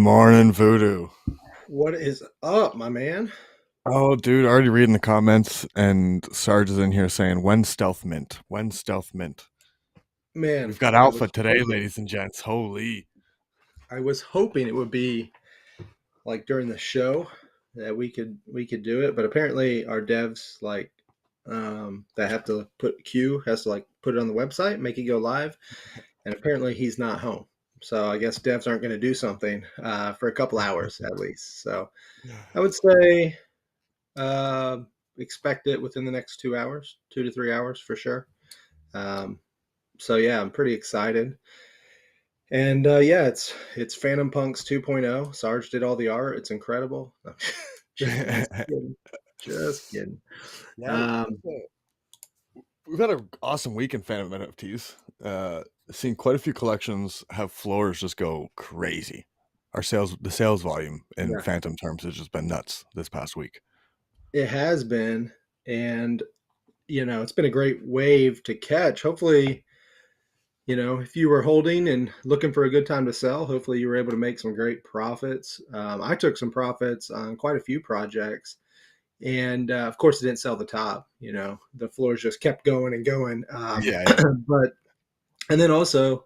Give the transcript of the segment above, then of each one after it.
morning, Voodoo. What is up, my man? Oh, dude, already reading the comments, and Sarge is in here saying, "When stealth mint? When stealth mint?" Man, We've got I alpha was today, hoping. ladies and gents. Holy, I was hoping it would be like during the show that we could do it, but apparently our devs that have to put Q has to like put it on the website, make it go live, and apparently he's not home. So I guess devs aren't going to do something for a couple hours at least. So I would say uh, expect it within the next 2 hours, 2 to 3 hours for sure. Um, so yeah, I'm pretty excited. And yeah, it's Phantom Punks 2.0. Sarge did all the art. It's incredible. Just yeah, kidding. Just kidding. we've Um, we've had an awesome week in Fantom NFTs. Seen quite a few collections have floors just go crazy. The sales volume in yeah, Phantom terms has just been nuts this past week. it has been, and it's been a great wave to catch. Hopefully, if you were holding and looking for a good time to sell, hopefully you were able to make some great profits. I took some profits on quite a few projects. And of course, it didn't sell the top. The floors just kept going and going. Yeah, yeah, But and then also,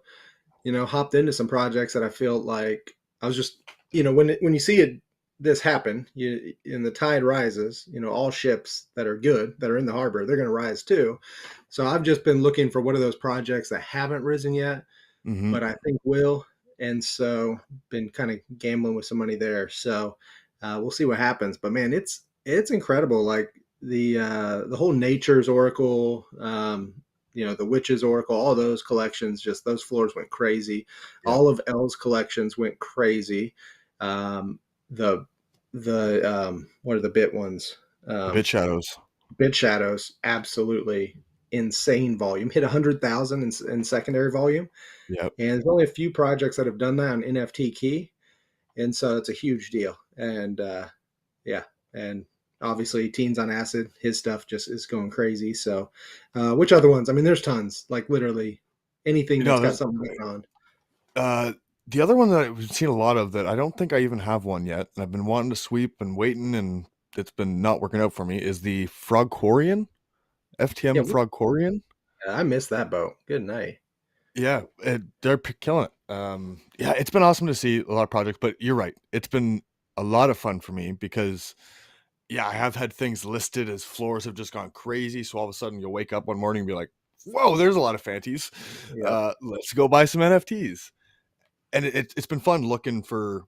hopped into some projects that I feel like I was just, when you see this happen, and the tide rises, all ships that are good that are in the harbor, they're going to rise too. So I've just been looking for one of those projects that haven't risen yet, hmm but I think will. And so been kind of gambling with some money there. So we'll see what happens. But man, it's incredible. Like the whole Nature's Oracle, the Witch's Oracle, all those collections, just those floors went crazy. yeah. All of L's collections went crazy. Um, the what are the bit ones? The bit Um, shadows. Bit Shadows, absolutely insane volume. Hit 100,000 in secondary volume, Yep. and there's only a few projects that have done that on NFT Key, and so it's a huge deal. And yeah, and obviously Teens on Acid, his stuff just is going crazy. So, which other ones? I mean, there's tons. Like literally anything You know, that's got there's something going on. Uh, the other one that I've seen a lot of that I don't think I even have one yet, and I've been wanting to sweep and waiting, and it's been not working out for me, is the Frogquarian, Yeah, FTM Frogquarian. I missed that boat. Good night. Yeah, they're killing it. Yeah, it's been awesome to see a lot of projects, but you're right. It's been a lot of fun for me because, yeah, I have had things listed as floors have just gone crazy. So all of a sudden you'll wake up one morning and be like, whoa, there's a lot of fanties. Yeah, Let's go buy some NFTs. And it's been fun looking for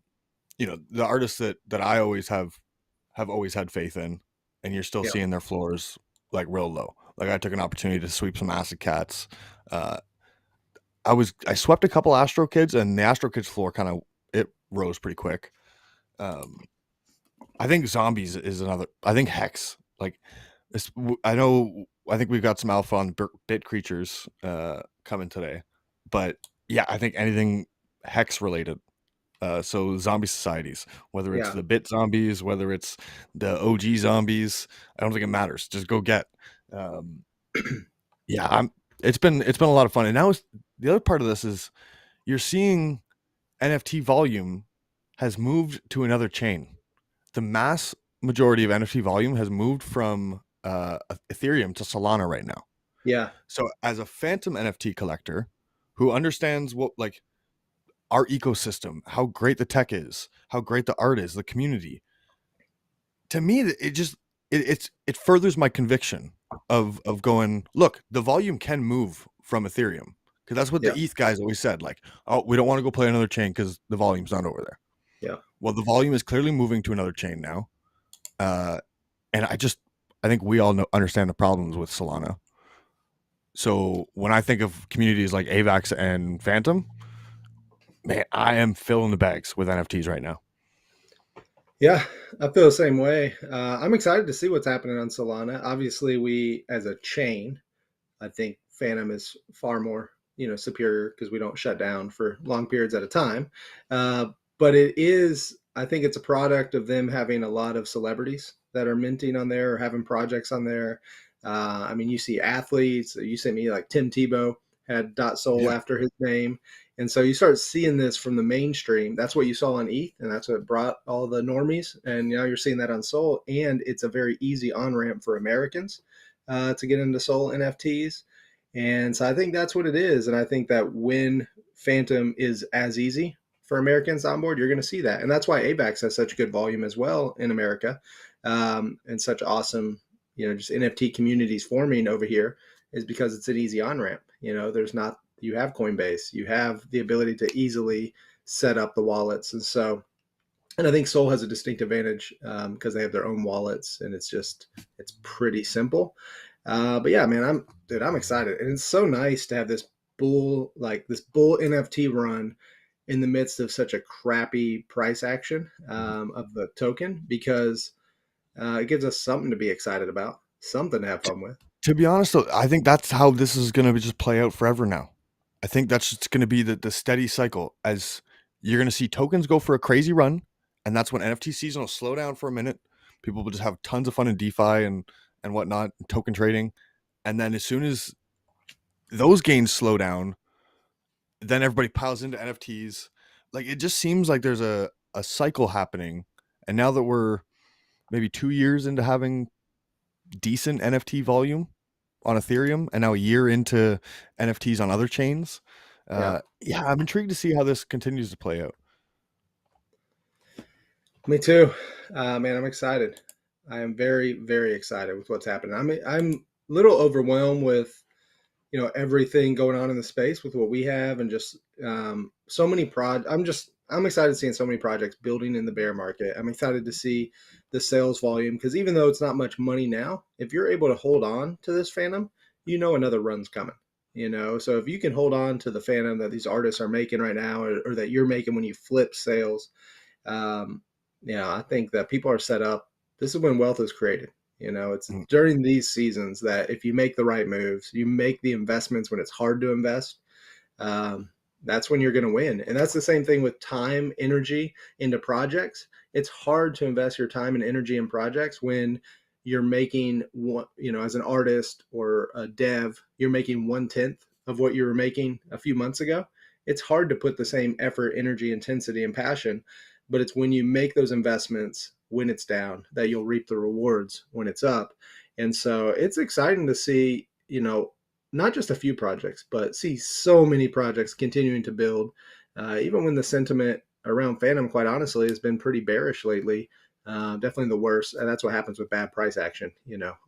the artists that I always have always had faith in, and you're still yeah, seeing their floors like real low. Like I took an opportunity to sweep some acid cats. Uh, I swept a couple Astro Kids, and the Astro Kids floor kind of it rose pretty quick. Um, I think zombies is another. I think Hex like this. I know. I think we've got some alpha on bit creatures coming today, but yeah, I think anything Hex related. So zombie societies, whether it's yeah, the bit zombies, whether it's the OG zombies, I don't think it matters. Just go get. Um, yeah, it's been a lot of fun, and now the other part of this is you're seeing NFT volume has moved to another chain. The mass majority of NFT volume has moved from Ethereum to Solana right now. yeah, So as a Phantom NFT collector who understands what like our ecosystem, how great the tech is, how great the art is, the community. To me, it furthers my conviction of going. Look, the volume can move from Ethereum because that's what yeah, the ETH guys always said. Like, oh, we don't want to go play another chain because the volume's not over there. yeah. Well, the volume is clearly moving to another chain now, uh, and I think we all understand the problems with Solana. So when I think of communities like AVAX and Phantom, man, I am filling the bags with NFTs right now. Yeah, I feel the same way. I'm excited to see what's happening on Solana. Obviously, we as a chain, I think Phantom is far more, superior because we don't shut down for long periods at a time. But I think it's a product of them having a lot of celebrities that are minting on there or having projects on there. I mean, you see athletes. You sent me like Tim Tebow had dot Soul Yeah. after his name, And so you start seeing this from the mainstream. That's what you saw on ETH, and that's what brought all the normies. And now you're seeing that on Sol, and it's a very easy on ramp for Americans to get into Sol NFTs. And so I think that's what it is. And I think that when Fantom is as easy for Americans on board, you're going to see that. And that's why AVAX has such good volume as well in America, and such awesome, just NFT communities forming over here, is because it's an easy on ramp. There's not, you have Coinbase, you have the ability to easily set up the wallets. And so, and I think Sol has a distinct advantage because they have their own wallets, and it's pretty simple. But yeah, man, I'm excited, and it's so nice to have this bull NFT run in the midst of such a crappy price action of the token, because it gives us something to be excited about, something to have fun with. To be honest, though, I think that's how this is going to just play out forever now. I think that's just going to be the steady cycle as you're going to see tokens go for a crazy run, and that's when NFT season will slow down for a minute. People will just have tons of fun in DeFi and whatnot, token trading, and then as soon as those gains slow down, then everybody piles into NFTs. Like it just seems like there's a cycle happening, and now that we're maybe 2 years into having decent NFT volume on Ethereum, and now a year into NFTs on other chains. Yeah, Yeah, I'm intrigued to see how this continues to play out. me too, man. I'm excited. I am very, very excited with what's happening. I'm a little overwhelmed with everything going on in the space with what we have, and just so many I'm excited seeing so many projects building in the bear market. I'm excited to see the sales volume, because even though it's not much money now, if you're able to hold on to this Phantom, another run's coming. So if you can hold on to the Phantom that these artists are making right now, or that you're making when you flip sales, um, I think that people are set up. This is when wealth is created. It's Mm. during these seasons that if you make the right moves, you make the investments when it's hard to invest, um, that's when you're going to win. And that's the same thing with time, energy into projects. It's hard to invest your time and energy in projects when you're making one, as an artist or a dev, you're making 1/10 of what you were making a few months ago. It's hard to put the same effort, energy, intensity, and passion, but it's when you make those investments when it's down that you'll reap the rewards when it's up. And so it's exciting to see, not just a few projects, but see so many projects continuing to build, even when the sentiment around Fantom, quite honestly, has been pretty bearish lately. Definitely the worst, and that's what happens with bad price action.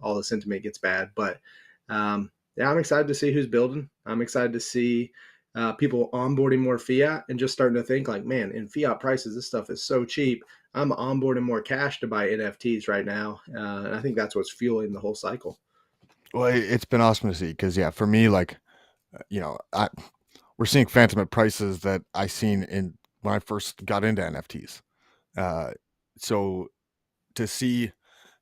All the sentiment gets bad. But yeah, I'm excited to see who's building. I'm excited to see people onboarding more fiat and just starting to think like, man, in fiat prices, this stuff is so cheap. I'm onboarding more cash to buy NFTs right now, and I think that's what's fueling the whole cycle. Well, it's been awesome to see because yeah, for me, like we're seeing Phantom at prices that I seen in when I first got into NFTs. Uh, so to see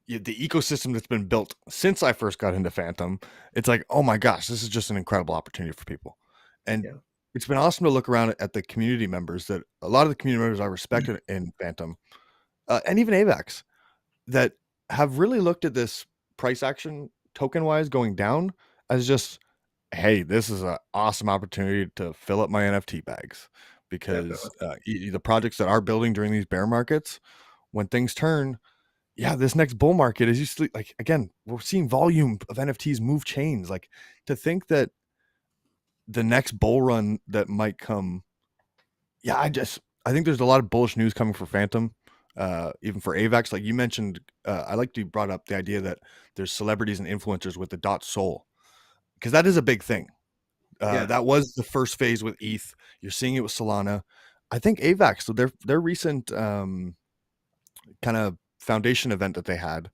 the ecosystem that's been built since I first got into Phantom, it's like, oh my gosh, this is just an incredible opportunity for people. And Yeah, it's been awesome to look around at the community members that a lot of the community members I respect in Phantom, and even AVAX, that have really looked at this price action token wise going down as just, hey, this is an awesome opportunity to fill up my NFT bags because definitely. the projects that are building during these bear markets, when things turn, yeah, this next bull market is usually like again, we're seeing volume of NFTs move chains. Like to think that the next bull run that might come, yeah, I think there's a lot of bullish news coming for Phantom, even for AVAX. Like you mentioned, I like you brought up the idea that there's celebrities and influencers with the dot soul because that is a big thing. Yeah, That was the first phase with ETH. You're seeing it with Solana. I think AVAX, so their recent kind of foundation event that they had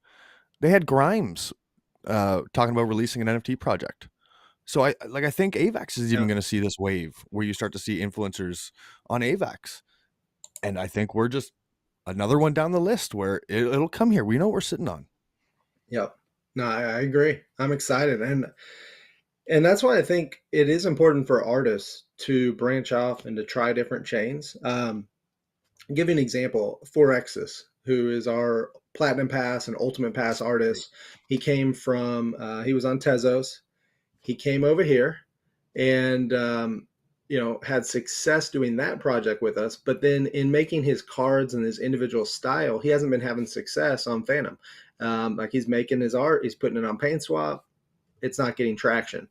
Grimes talking about releasing an NFT project. So I think AVAX is yeah, even going to see this wave where you start to see influencers on AVAX, and I think we're just another one down the list where it'll come here. We know what we're sitting on. yeah. No, I agree. I'm excited, and that's why I think it is important for artists to branch off and to try different chains. I'll give you an example. Forexis, who is our Platinum Pass and Ultimate Pass Great. artist, he was on Tezos. He came over here, and had success doing that project with us, but then in making his cards and his individual style, he hasn't been having success on Phantom. Like he's making his art, he's putting it on Paint Swap, it's not getting traction.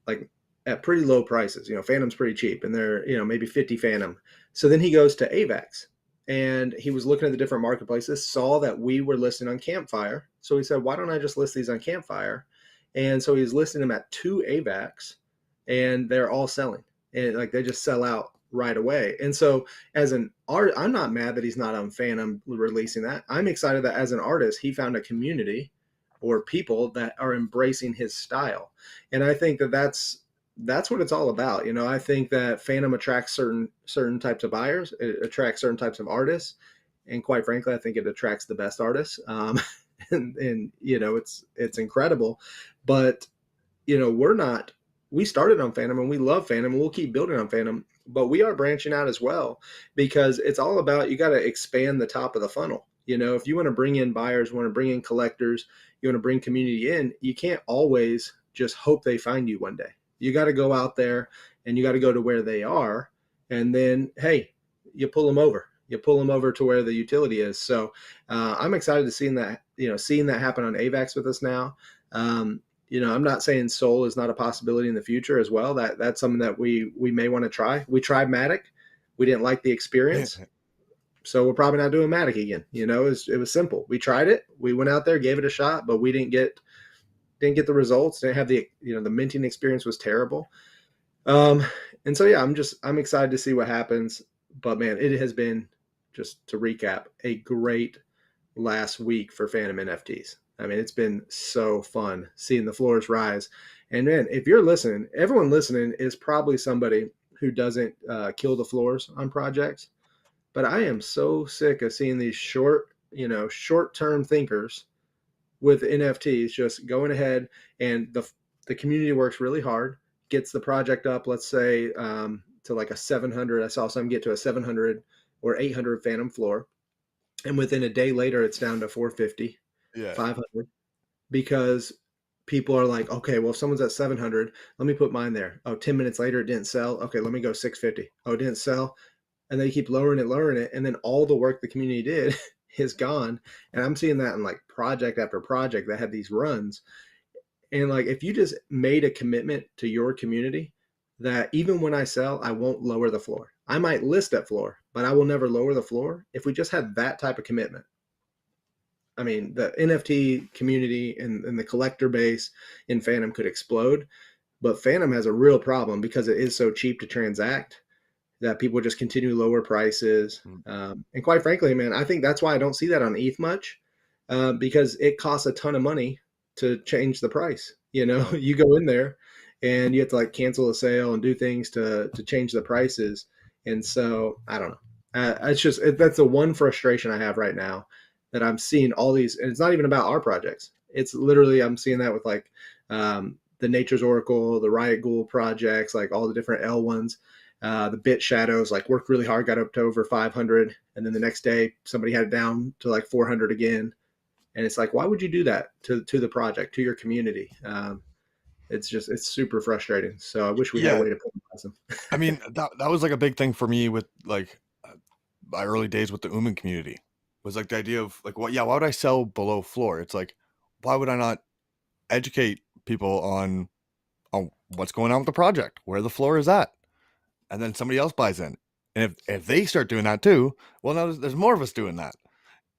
Like at pretty low prices. Phantom's pretty cheap, and they're maybe 50 Phantom. So then he goes to AVAX, and he was looking at the different marketplaces, saw that we were listing on Campfire. So he said, "Why don't I just list these on Campfire?" And so he's listing them at two AVAX, and they're all selling, and like they just sell out right away. And so as an art, I'm not mad that he's not on Phantom releasing that. I'm excited that as an artist, he found a community or people that are embracing his style, and I think that that's what it's all about. I think that Phantom attracts certain types of buyers, it attracts certain types of artists, and quite frankly, I think it attracts the best artists. And it's incredible, but we're not. We started on Phantom and we love Phantom and we'll keep building on Phantom, but we are branching out as well because it's all about, you got to expand the top of the funnel. If you want to bring in buyers, want to bring in collectors, you want to bring community in, you can't always just hope they find you one day. You got to go out there and you got to go to where they are, and then hey, you pull them over. You pull them over to where the utility is. So I'm excited to seeing that happen on AVAX with us now. I'm not saying Soul is not a possibility in the future as well. That's something that we may want to try. We tried Matic, we didn't like the experience, so we're probably not doing Matic again. It was simple. We tried it, we went out there, gave it a shot, but we didn't get the results. Didn't have the minting experience was terrible. Um, and so yeah, I'm excited to see what happens. But man, it has been, just to recap, a great last week for Phantom NFTs. I mean, it's been so fun seeing the floors rise. And man, if you're listening, everyone listening is probably somebody who doesn't kill the floors on projects. But I am so sick of seeing these short-term thinkers with NFTs just going ahead, and the community works really hard, gets the project up, let's say to like a 700. I saw some get to a 700 or 800 Phantom floor, and within a day later, it's down to 450, Yeah. 500, because people are like, okay, well, if someone's at 700, let me put mine there. Oh, 10 minutes later, it didn't sell. Okay, let me go 650. Oh, it didn't sell. And they keep lowering it. And then all the work the community did is gone. And I'm seeing that in like project after project that had these runs. And like, if you just made a commitment to your community that even when I sell, I won't lower the floor. I might list at floor, but I will never lower the floor. If we just had that type of commitment, I mean, the NFT community and the collector base in Phantom could explode. But Phantom has a real problem because it is so cheap to transact that people just continue to lower prices. Mm. And quite frankly, man, I think that's why I don't see that on ETH much, because it costs a ton of money to change the price. You go in there and you have to like cancel a sale and do things to change the prices. And so I don't know. That's the one frustration I have right now, that I'm seeing all these, and it's not even about our projects. It's literally, I'm seeing that with like the Nature's Oracle, the Riot Ghoul projects, like all the different L ones. The Bit Shadows like worked really hard, got up to over 500, and then the next day somebody had it down to like 400 again. And it's like, why would you do that to the project, to your community? It's super frustrating. So I wish we had a Yeah. way to penalize them. I mean, that was like a big thing for me with like my early days with the Uman community, was like the idea of like, well, yeah, why would I sell below floor? It's like, why would I not educate people on what's going on with the project, where the floor is at, and then somebody else buys in. And if they start doing that too, well, now there's more of us doing that.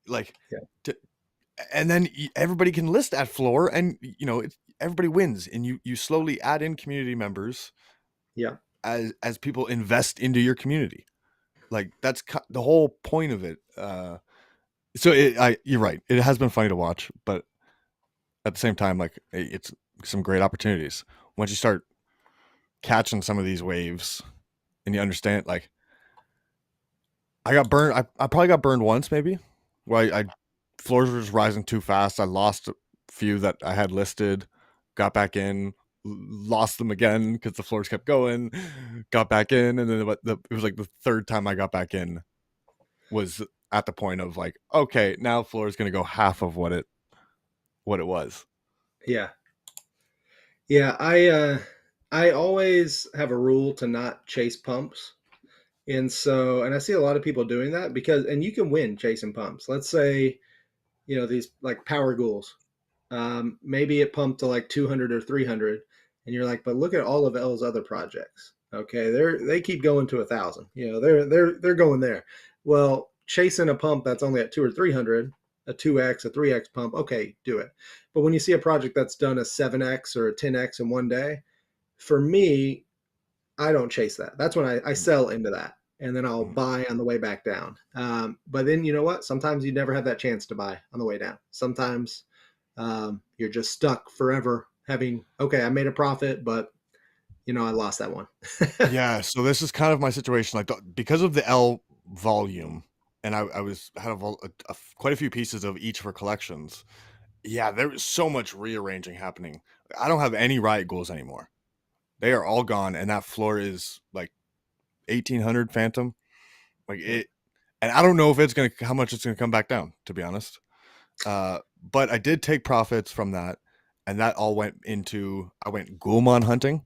Like, Yeah, to, and then everybody can list at floor, and everybody wins, and you slowly add in community members yeah, as people invest into your community. Like that's the whole point of it. So you're right. It has been funny to watch, but at the same time, like it's some great opportunities once you start catching some of these waves and you understand. Like I got burned. I probably got burned once, maybe, where I floors were just rising too fast. I lost a few that I had listed, got back in, lost them again because the floors kept going, got back in, and then it was like the third time I got back in was at the point of like, okay, now floor is going to go half of what it was. yeah, yeah. I always have a rule to not chase pumps. And I see a lot of people doing that because, and you can win chasing pumps. Let's say, these like power ghouls. Maybe it pumped to like 200 or 300, and you're like, but look at all of L's other projects. Okay, they keep going to 1,000. They're going there. Well, chasing a pump that's only at 2 or 300, a 2x, a 3x pump, okay, do it. But when you see a project that's done a 7x or a 10x in one day, for me, I don't chase that. That's when I sell into that, and then I'll Mhm. buy on the way back down. But then you know what? Sometimes you never have that chance to buy on the way down. Sometimes you're just stuck forever having, okay, I made a profit, but I lost that one. Yeah, so this is kind of my situation, like, because of the L volume, and I was had quite a few pieces of each for collections. Yeah, there was so much rearranging happening. I don't have any riot goals anymore. They are all gone, and that floor is, like, 1,800 Phantom. Like, Yep. and I don't know if it's gonna how much it's gonna come back down, to be honest. But I did take profits from that, and that all went into I went Ghoulmon hunting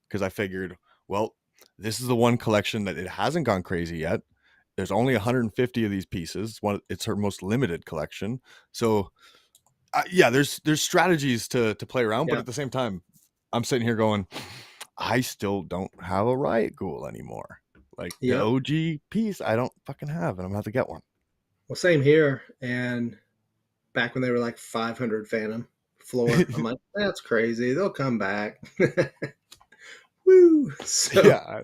because I figured, well, this is the one collection that it hasn't gone crazy yet. There's only 150 of these pieces. It's her most limited collection. So yeah, there's strategies to play around, but Yeah. at the same time, I'm sitting here going, I still don't have a riot ghoul anymore. Like the Yep. OG piece, I don't fucking have, and I'm gonna have to get one. Well, same here. And back when they were like 500 Phantom floor, I'm like, that's crazy. They'll come back. Woo. So Yeah,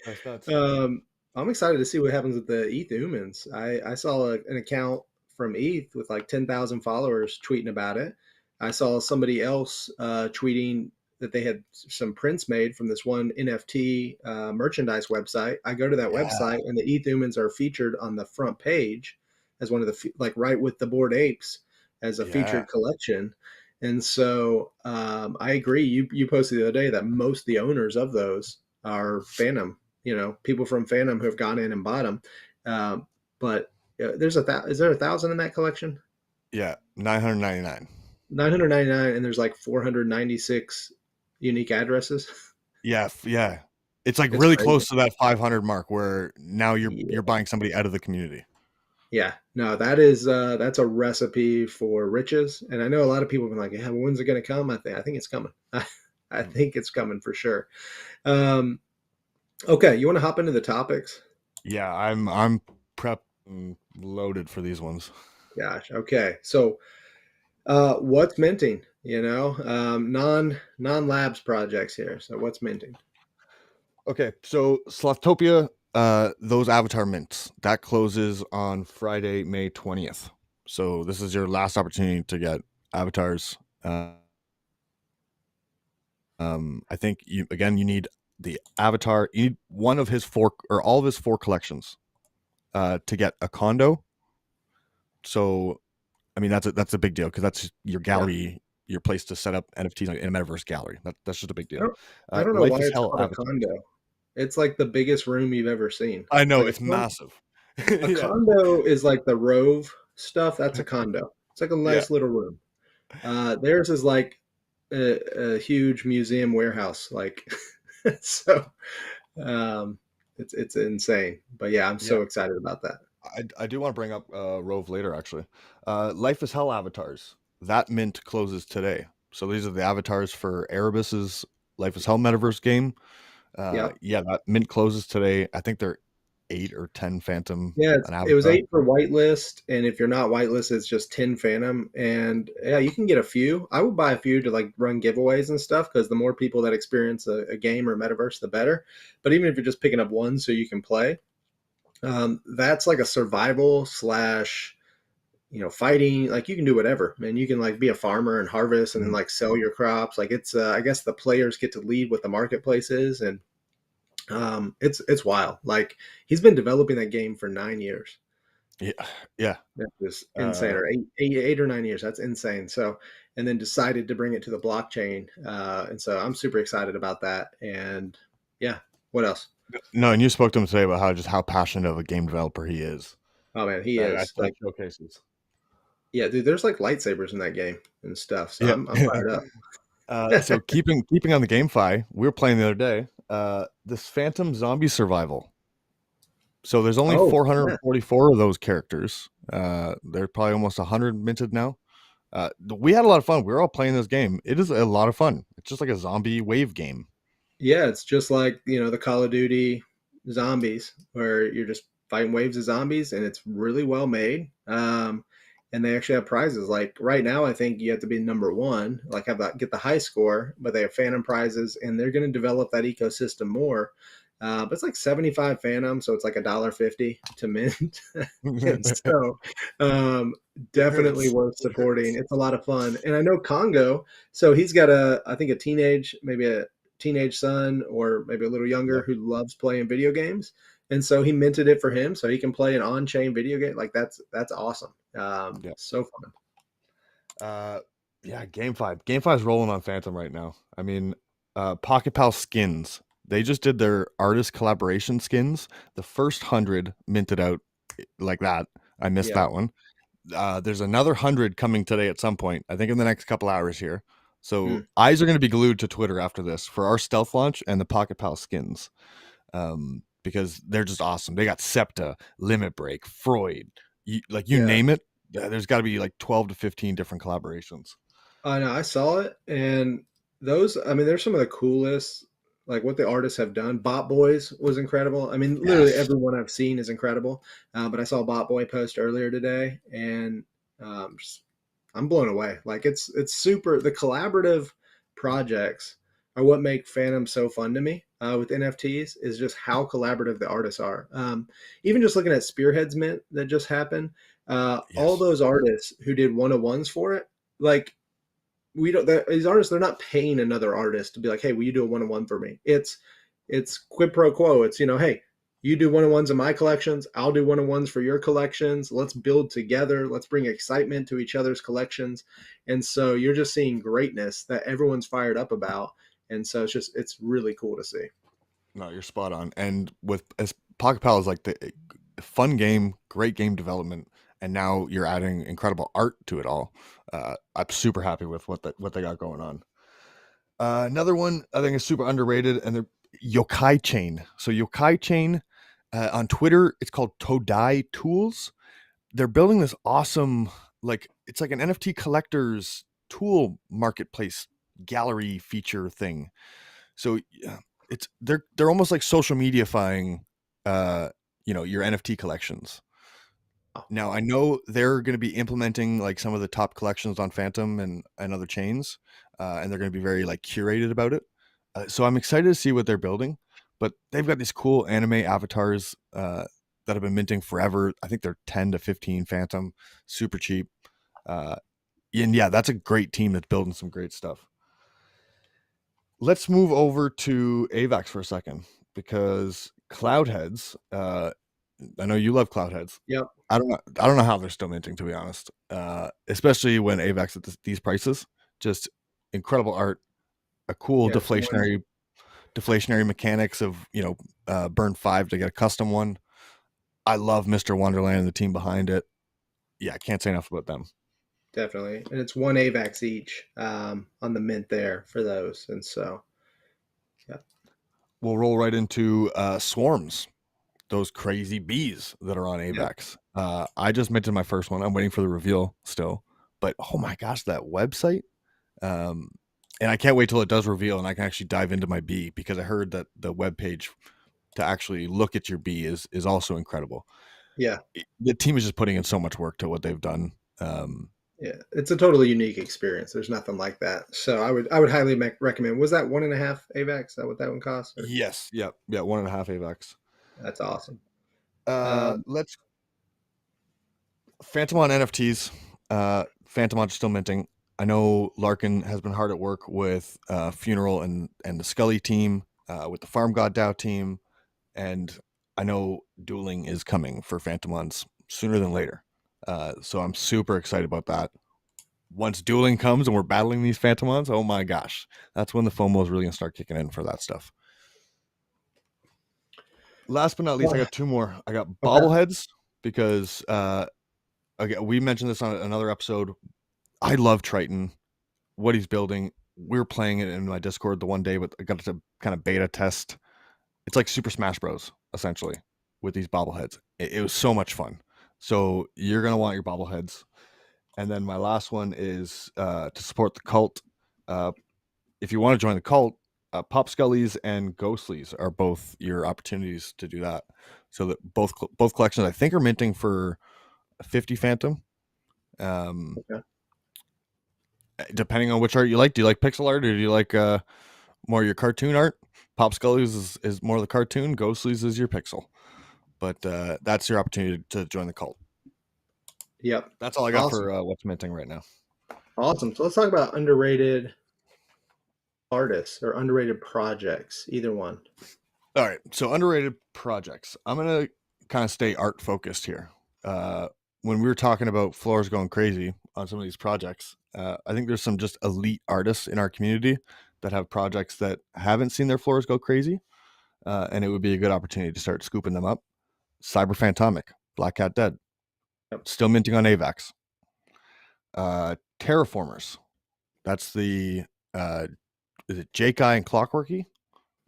that's nuts. Um, I'm excited to see what happens with the ETH humans. I saw an account from ETH with like 10,000 followers tweeting about it. I saw somebody else tweeting that they had some prints made from this one NFT merchandise website. I go to that Yeah, website and the ETH humans are featured on the front page as one of the, like right with the Bored Apes as a yeah, featured collection. And so I agree. You posted the other day that most of the owners of those are Phantom, people from Phantom who have gone in and bought them. But is there 1,000 in that collection? yeah. 999. 999, and there's like 496 unique addresses. Yeah, yeah. It's like It's really crazy. close to that 500 mark where now you're Yeah. buying somebody out of the community. Yeah. No, that's a recipe for riches. And I know a lot of people have been like, yeah, well, when's it going to come? I think it's coming. I Mhm. think it's coming for sure. Um, okay, you want to hop into the topics? Yeah, I'm prepped and loaded for these ones. Gosh. Okay. So what's minting? Non labs projects here. So what's minting? Okay, so Slothtopia, those avatar mints that closes on Friday, May 20th. So this is your last opportunity to get avatars. I think you need the avatar. You need one of his four or all of his four collections to get a condo. So I mean that's a big deal because that's your Yeah. gallery, your place to set up NFTs in a metaverse gallery. That's just a big I deal. don't, I don't know Life why is it's Hell called a avatar. condo. It's like the biggest room you've ever seen. I know Like it's massive. a Yeah, condo is like the Rove stuff. That's a condo. It's like a yeah, nice little room. Theirs is like a huge museum warehouse. Like so, um, it's insane. But yeah, I'm yeah. so excited about that. I do want to bring up Rove later actually. Life is Hell avatars. That mint closes today. So these are the avatars for Erebus's Life is Hell metaverse game. Yep. Yeah, that mint closes today. I think they're 8 or 10 Phantom Yeah, an it was avatar. 8 for whitelist, and if you're not whitelist, it's just 10 Phantom. And yeah, you can get a few. I would buy a few to like run giveaways and stuff because the more people that experience a game or metaverse, the better. But even if you're just picking up one so you can play, that's like a survival slash fighting. Like you can do whatever, man. You can like be a farmer and harvest and then Mhm. like sell your crops. Like it's I guess the players get to lead what the marketplace is, and it's wild. Like he's been developing that game for 9 years. Yeah, yeah. That was insane, Uh, or 8 or 9 years. That's insane. So, and then decided to bring it to the blockchain. And so I'm super excited about that. And yeah, what else? no, and you spoke to him today about how passionate of a game developer he is. Oh man, he That is that like, showcases. yeah, dude. There's like lightsabers in that game and stuff. So Yeah, I'm fired up. So keeping on the GameFi, we were playing the other day. This Phantom Zombie Survival. So there's only Oh, yeah. 444 of those characters. They're probably almost 100 minted now. We had a lot of fun. We were all playing this game. It is a lot of fun. It's just like a zombie wave game. Yeah, it's just like, the Call of Duty zombies, where you're just fighting waves of zombies, and it's really well made. And they actually have prizes. Like right now, I think you have to be number one, like have that get the high score, but they have Phantom prizes, and they're going to develop that ecosystem more. But it's like 75 Phantom, so it's like $1.50 to mint. And so um, definitely Hurts. worth It supporting. hurts. It's a lot of fun. And I know Congo, so he's got I think a teenage, maybe a teenage son or maybe a little younger Yep. who loves playing video games. And so he minted it for him so he can play an on-chain video game. Like that's awesome. Yep. So fun. Uh, yeah, GameFi is rolling on Phantom right now. I mean, Pocket Pal skins. They just did their artist collaboration skins. The first 100 minted out like that. I missed Yeah. that one. There's another 100 coming today at some point. I think in the next couple hours here. So Mm. eyes are going to be glued to Twitter after this for our stealth launch and the Pocket Pal skins, because they're just awesome. They got Septa, Limit Break, Freud, you Yeah. name it. There's got to be like 12 to 15 different collaborations. I know. I saw it, and those. I mean, they're some of the coolest. Like what the artists have done. Bot Boys was incredible. I mean, literally Yes. everyone I've seen is incredible. But I saw Bot Boy post earlier today, and just I'm blown away. Like it's super. The collaborative projects are what make Phantom so fun to me. With NFTs is just how collaborative the artists are. Even just looking at Spearhead's mint that just happened, all Yes. those artists who did one-on-ones for it, like we don't. These artists, they're not paying another artist to be like, hey, will you do a one-on-one for me? It's quid pro quo. It's hey, you do one-on-ones in my collections, I'll do one-on-ones for your collections. Let's build together. Let's bring excitement to each other's collections. And so you're just seeing greatness that everyone's fired up about. And so it's really cool to see. No, you're spot on. And with as Pocket Pal is like the fun game, great game development, and now you're adding incredible art to it all. I'm super happy with what they got going on. Another one I think is super underrated, and they're Yokai Chain. So Yokai Chain on Twitter, it's called Todai Tools. They're building this awesome, like it's like an NFT collector's tool marketplace gallery feature thing. So yeah, they're almost like social mediafying, uh, your NFT collections. Now I know they're going to be implementing like some of the top collections on Phantom and other chains, and they're going to be very like curated about it. So I'm excited to see what they're building. But they've got these cool anime avatars that have been minting forever. I think they're 10 to 15 Phantom, super cheap. Uh, and yeah, that's a great team that's building some great stuff. Let's move over to AVAX for a second because Cloudheads. I know you love Cloudheads. Yep. I don't know how they're still minting, to be honest. Especially when AVAX at these prices. Just incredible art, a cool Yeah. It's one. deflationary mechanics of burn 5 to get a custom one. I love Mr. Wonderland and the team behind it. Yeah, I can't say enough about them. Definitely. And it's one AVAX each on the mint there for those. And so, yeah. We'll roll right into swarms, those crazy bees that are on Yep. AVAX. I just minted my first one. I'm waiting for the reveal still, but oh my gosh, that website! Um, and I can't wait till it does reveal and I can actually dive into my bee because I heard that the web page to actually look at your bee is also incredible. Yeah. The team is just putting in so much work to what they've done. Yeah, it's a totally unique experience. There's nothing like that. So I would highly recommend. Was that 1.5 AVAX? Is that what that one cost? Or Yes, yeah, 1.5 AVAX. that's awesome. Um, Let's Phantom on NFTs. Phantom on still minting. I know Larkin has been hard at work with Funeral and the Scully team, with the Farm God DAO team, and I know dueling is coming for Phantomons sooner than later. So I'm super excited about that. Once dueling comes and we're battling these Phantomons, oh my gosh, that's when the FOMO is really gonna start kicking in for that stuff. Last but not least, I got two more. I got okay. bobbleheads because again, we mentioned this on another episode. I love Triton, what he's building. we were playing it in my Discord the one day, but I got to kind of beta test. It's like Super Smash Bros. Essentially with these bobbleheads. It was so much fun. So you're gonna want your bobbleheads. And then my last one is to support the cult. Uh, if you want to join the cult, Pop Scullies and Ghostlies are both your opportunities to do that. So that both collections I think are minting for 50 Phantom. Um, Okay. Depending on which art you like. Do you like pixel art or do you like more your cartoon art? Pop Scullies is more the cartoon. Ghostlies is your pixel. But that's your opportunity to join the cult. Yep. That's all I got Awesome. for what's minting right now. Awesome. So let's talk about underrated artists or underrated projects. Either one. All right, so underrated projects. I'm gonna kind of stay art focused here. Uh, when we were talking about floors going crazy on some of these projects, I think there's some just elite artists in our community that have projects that haven't seen their floors go crazy, and it would be a good opportunity to start scooping them up. Cyber Fantomic, Black Cat Dead, Yep. still minting on AVAX. Terraformers, that's the is it Jake Eye and Clockworky?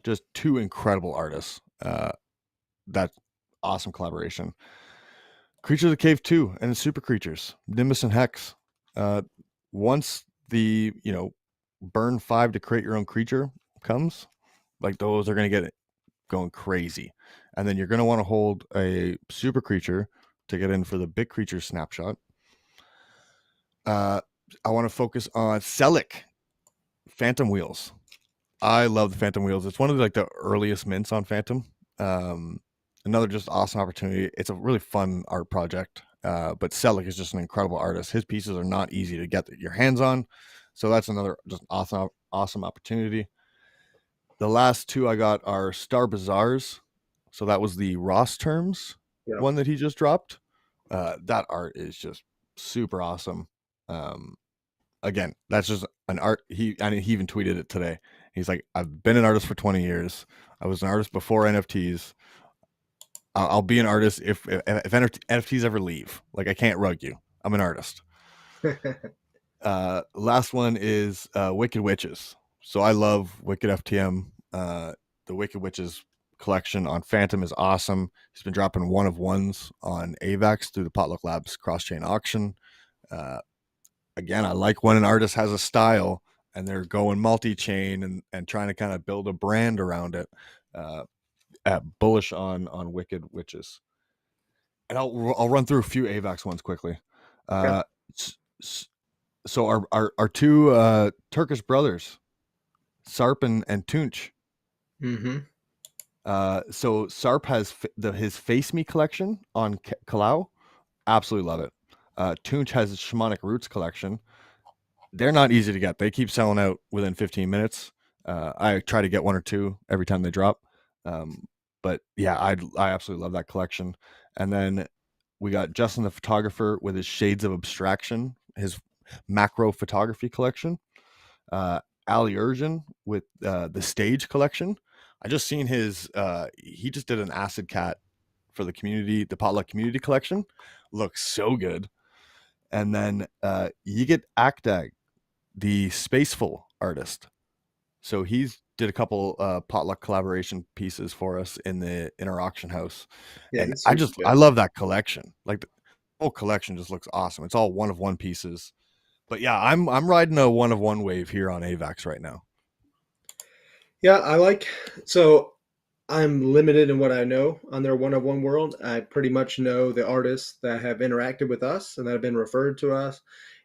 Just two incredible artists. That awesome collaboration. Creatures of the Cave 2 and the Super Creatures, Nimbus and Hex. Uh, Once the, burn 5 to create your own creature comes, like those are going to get it going crazy. And then you're going to want to hold a super creature to get in for the big creature snapshot. I want to focus on Celic, Phantom Wheels. I love the Phantom Wheels. It's one of the earliest mints on Phantom. Um, Another just awesome opportunity. It's a really fun art project. But Celic is just an incredible artist. His pieces are not easy to get your hands on, so that's another just awesome opportunity. The last two I got are Star Bazaars. So that was the Ross Terms Yep. one that he just dropped. That art is just super awesome. Um, Again, that's just an art. He even tweeted it today. He's like, I've been an artist for 20 years. I was an artist before NFTs. I'll be an artist if NFTs ever leave. Like I can't rug you. I'm an artist. Last one is Wicked Witches. So I love Wicked FTM. The Wicked Witches collection on Fantom is awesome. He's been dropping one of ones on AVAX through the Potluck Labs cross chain auction. Uh, Again, I like when an artist has a style and they're going multi-chain and trying to kind of build a brand around it. Uh, Bullish on Wicked Witches, and I'll run through a few AVAX ones quickly. Okay. Uh, so our two Turkish brothers, Sarp and Tunç. Mm-hmm. So Sarp has his Face Me collection on Kalau. Absolutely love it. Tunç has his Shamanic Roots collection. They're not easy to get. They keep selling out within 15 minutes. I try to get one or two every time they drop. But yeah, I absolutely love that collection. And then we got Justin the photographer with his Shades of Abstraction, his macro photography collection. Ali Urjan with the Stage collection. I just seen his. He just did an Acid Cat for the community, the Potluck community collection. Looks so good. And then you get Akdag, the Spaceful artist. So he's did a couple potluck collaboration pieces for us in our auction house, Yeah, and he's super I good. love that collection. Like the whole collection just looks awesome. It's all one of one pieces. But yeah, I'm riding a one of one wave here on AVAX right now. Yeah, I like. So I'm limited in what I know on their one of one world. I pretty much know the artists that have interacted with us and that have been referred to us,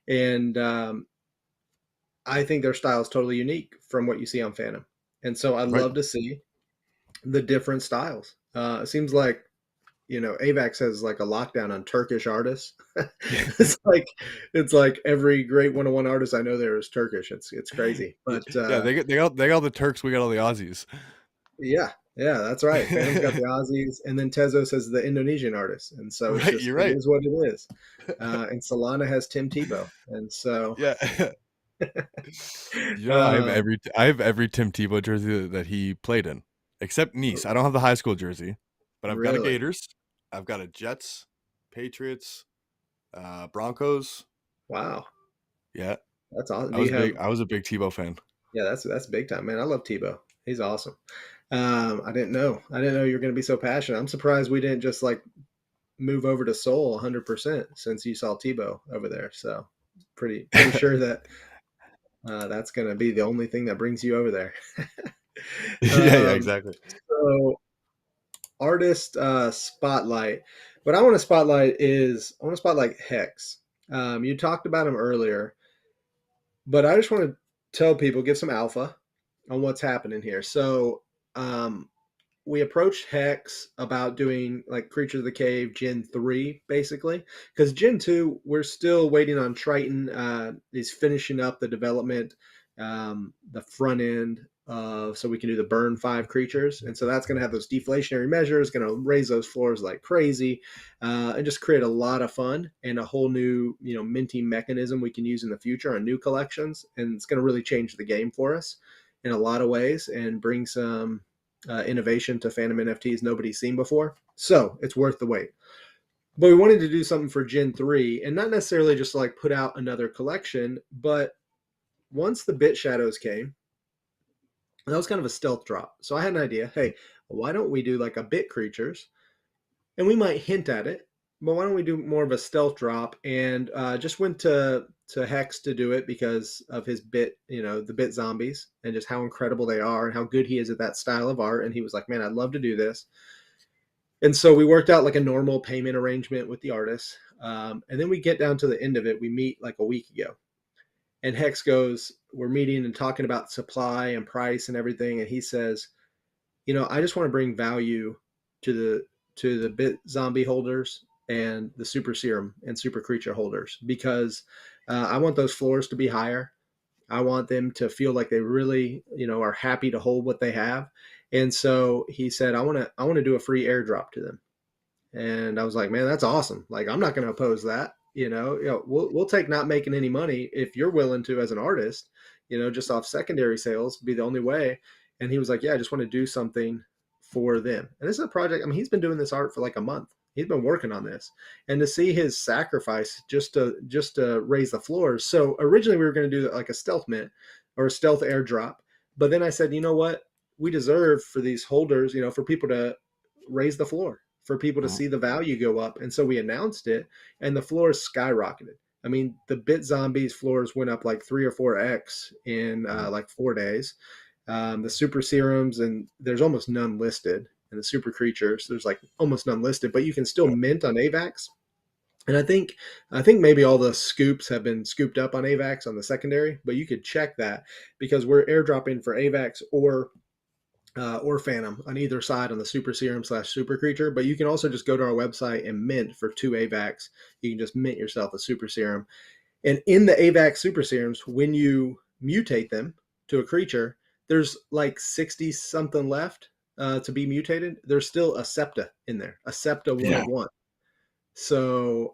and I think their style is totally unique from what you see on Phantom. And so I Right. love to see the different styles. It seems like AVAX has like a lockdown on Turkish artists. it's like it's like every great one-on-one artist I know there is Turkish. It's crazy, but Yeah, they got the Turks, we got all the Aussies. yeah, yeah, that's right. Phantom's got the Aussies, and then Tezos has the Indonesian artists, and so it's Right, just you're it right. is what it is. And Solana has Tim Tebow, and so Yeah. uh, I have every Tim Tebow jersey that he played in, except Nice. I don't have the high school jersey, but I've got a really, Gators, I've got a Jets, Patriots, Broncos. wow, Yeah, that's awesome. Do you have I was a big Tebow fan. Yeah, that's big time, man. I love Tebow. He's awesome. I didn't know you were going to be so passionate. I'm surprised we didn't just like move over to Seoul 100% since you saw Tebow over there. So pretty sure that that's going to be the only thing that brings you over there. Yeah, um, exactly. so artist spotlight. What I want to spotlight is I want to spotlight Hex. You talked about him earlier, but I just want to tell people, give some alpha on what's happening here. So um, we approached Hex about doing like Creature of the Cave Gen 3, basically. Because Gen 2, we're still waiting on Triton. He's finishing up the development, the front end, so we can do the burn 5 creatures. And so that's going to have those deflationary measures, going to raise those floors like crazy, and just create a lot of fun and a whole new, minting mechanism we can use in the future on new collections. And it's going to really change the game for us in a lot of ways and bring some innovation to Fantom NFTs nobody's seen before. So it's worth the wait. But we wanted to do something for Gen 3 and not necessarily just like put out another collection, but once the Bit Shadows came, that was kind of a stealth drop. So I had an idea. Hey, why don't we do like a Bit Creatures? And we might hint at it, but why don't we do more of a stealth drop? And just went to Hex to do it because of his bit, the bit zombies and just how incredible they are and how good he is at that style of art. And he was like, man, I'd love to do this. And so we worked out like a normal payment arrangement with the artist. And then we get down to the end of it. We meet like a week ago. And Hex goes, we're meeting and talking about supply and price and everything. And he says, I just want to bring value to the bit zombie holders and the super serum and super creature holders because I want those floors to be higher. I want them to feel like they really, are happy to hold what they have. And so he said, I want to do a free airdrop to them. And I was like, man, that's awesome. Like, I'm not going to oppose that. We'll take not making any money if you're willing to as an artist, just off secondary sales be the only way. And he was like, yeah, I just want to do something for them. And this is a project. I mean, he's been doing this art for like a month. He's been working on this, and to see his sacrifice just to raise the floors. So originally we were going to do like a stealth mint or a stealth airdrop, but then I said, you know what? We deserve for these holders, for people to raise the floor, for people to Mhm. see the value go up. And so we announced it, and the floors skyrocketed. I mean, the Bit Zombies floors went up like 3 or 4x in Mhm. like 4 days. The super serums, and there's almost none listed. And the super creatures, there's like almost none listed, but you can still Yeah. mint on AVAX. And I think maybe all the scoops have been scooped up on AVAX on the secondary, but you could check that because we're airdropping for AVAX or Phantom on either side on the Super Serum / Super Creature. But you can also just go to our website and mint for 2 AVAX. You can just mint yourself a Super Serum. And in the AVAX Super Serums, when you mutate them to a creature, there's like 60 something left to be mutated. There's still a Septa in there, a Septa one Yeah. of one. So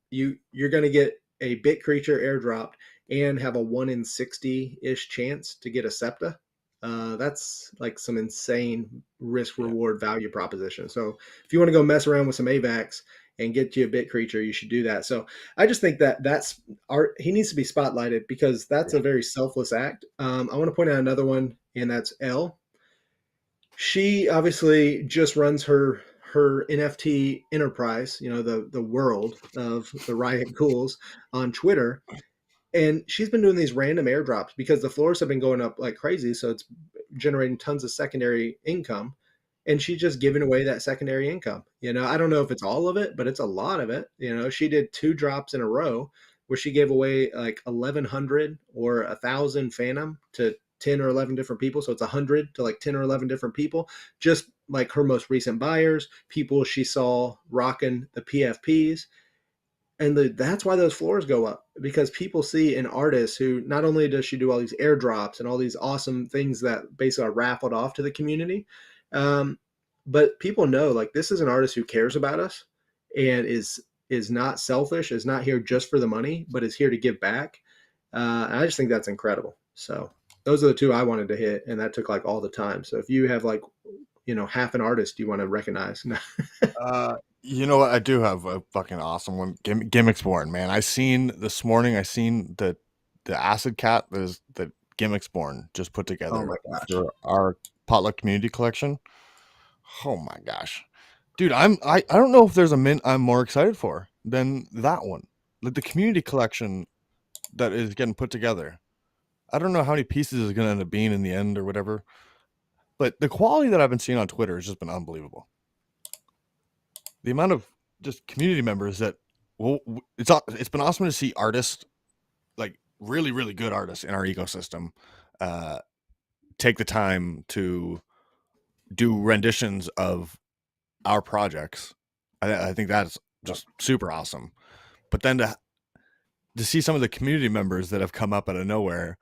you're going to get a bit creature airdropped and have a 1 in 60 ish chance to get a Septa. That's like some insane risk Yeah. reward value proposition. So if you want to go mess around with some AVAX and get you a bit creature, you should do that. So I just think that that's art. He needs to be spotlighted because that's Yeah. a very selfless act. I want to point out another one, and that's Elle. She obviously just runs her NFT enterprise, the world of the Riot Ghouls on Twitter, and she's been doing these random airdrops because the floors have been going up like crazy, so it's generating tons of secondary income, and she's just giving away that secondary income. I don't know if it's all of it, but it's a lot of it. She did 2 drops in a row where she gave away like 1,100 or 1,000 Phantom to 10 or 11 different people. So it's 100 to like 10 or 11 different people, just like her most recent buyers, people she saw rocking the PFPs. And that's why those floors go up, because people see an artist who not only does she do all these airdrops and all these awesome things that basically are raffled off to the community, um, but people know like this is an artist who cares about us and is not selfish, is not here just for the money, but is here to give back. And I just think that's incredible. So those are the two I wanted to hit, and that took like all the time. So if you have like half an artist you want to recognize. You know what? I do have a fucking awesome one. Gimmicks born, man. I seen this morning. I seen the acid cat that gimmicks born just put Oh together my gosh. for our Potluck community collection. Oh my gosh. Dude, I don't know if there's a mint I'm more excited for than that one. Like the community collection that is getting put together. I don't know how many pieces is gonna end up being in the end or whatever. But the quality that I've been seeing on Twitter has just been unbelievable. The amount of just community members that well, it's been awesome to see artists, like really really good artists in our ecosystem, uh, take the time to do renditions of our projects. I think that's just super awesome. But then to see some of the community members that have come up out of nowhere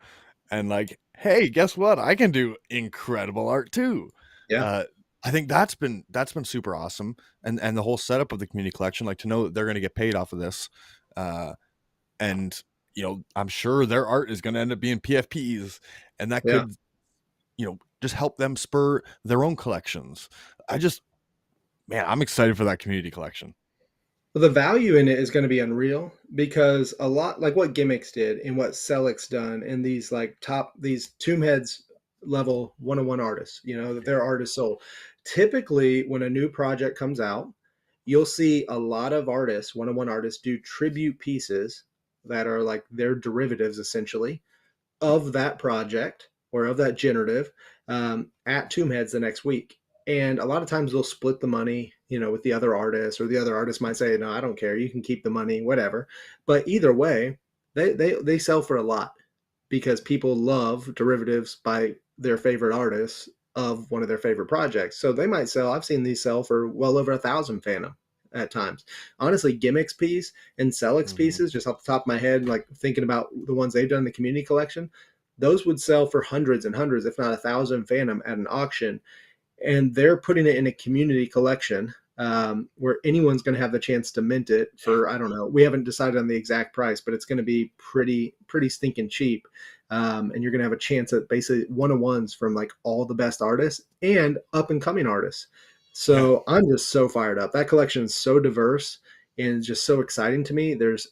and like, hey, guess what? I can do incredible art too. Yeah. Uh, I think that's been super awesome, and the whole setup of the community collection, like to know that they're going to get paid off of this, uh, and I'm sure their art is going to end up being PFPs, and that Yeah. could just help them spur their own collections. I just man, I'm excited for that community collection. Well, the value in it is going to be unreal because a lot like what Gimmicks did and what Celic's done and these like top these Tomb Heads level 101 artists, that their art is sold. Typically, when a new project comes out, you'll see a lot of artists, 101 artists, do tribute pieces that are like their derivatives essentially of that project or of that generative at Tombheads the next week. And a lot of times they'll split the money, with the other artists, or the other artist might say, "No, I don't care. You can keep the money, whatever." But either way, they sell for a lot because people love derivatives by their favorite artists of one of their favorite projects. So they might sell. I've seen these sell for well over 1,000 Phantom at times. Honestly, gimmicks piece and Celix Hmm. pieces, just off the top of my head, like thinking about the ones they've done in the community collection, those would sell for hundreds and hundreds, if not 1,000 Phantom at an auction, and they're putting it in a community collection where anyone's going to have the chance to mint it for, I don't know, we haven't decided on the exact price, but it's going to be pretty stinking cheap. And you're going to have a chance at basically one-on-ones from like all the best artists and up and coming artists. Yeah, So I'm just so fired up. That collection is so diverse and just so exciting to me. There's